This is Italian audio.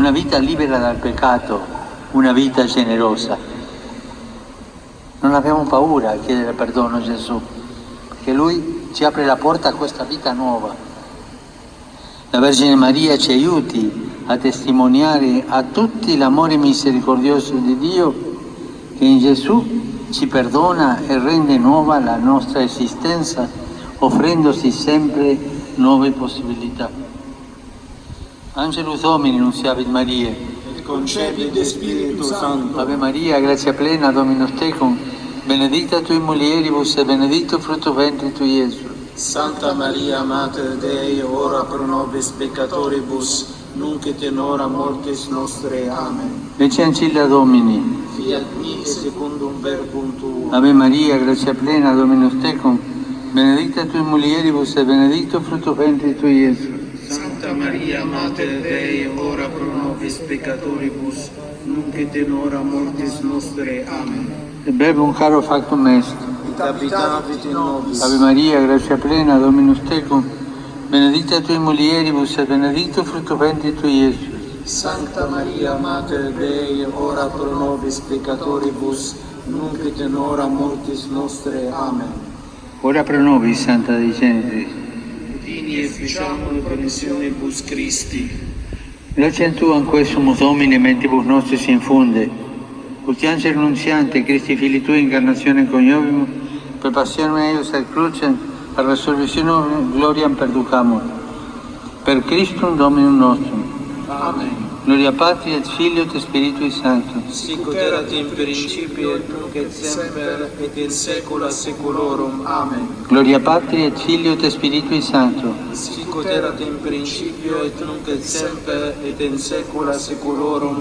una vita libera dal peccato, una vita generosa. Non abbiamo paura a chiedere perdono a Gesù, perché Lui ci apre la porta a questa vita nuova. La Vergine Maria ci aiuti a testimoniare a tutti l'amore misericordioso di Dio che in Gesù ci perdona e rende nuova la nostra esistenza, offrendosi sempre nuove possibilità. Angelus Domini, nunciavit Mariae. Et concepit Spiritu Sancto. Ave Maria, grazia plena, Dominus tecum, benedicta tui mulieribus e benedictus fructus ventris tui, Iesus. Santa Maria, Mater Dei, ora pro nobis peccatoribus, nunc et in hora mortis nostre. Amen. Ecce ancilla Domini. Fiat mi secundum verbum tuum. Ave Maria, grazia plena, Dominus tecum, benedicta tui mulieribus e benedictus fructus ventris tui, Iesus. Santa Maria, Mater Dei, ora pro nobis peccatoribus, nunc et in hora mortis nostre. Amen. Et verbum caro factum est. Et habitavit in nobis. Ave Maria, grazia plena, Dominus tecum, benedicta tui mulieribus e benedictus fructus ventris tui, Iesus. Sancta Maria, Mater Dei, ora pro nobis peccatoribus, nunc et in hora mortis nostre. Amen. Ora pro nobis, Santa Dei Genitrix. Vini e ficiamolo promissionibus Christi. Grazie a Tu, anque sumus Domine, mentibus nostris infunde, ut angelo nunziante, Christi Fili Tui, incarnazione coniovimus, per passione eius et crucem, per resurrectionem gloriam perducamur. Per Christum Dominum nostrum. Amen. Gloria Patri et Filio et Spiritui Sancto. Sicut erat in principio et nunc et semper et in saecula saeculorum. Amen. Gloria Patri et Filio et Spiritui Sancto. Sicut erat in principio et nunc et semper et in saecula saeculorum.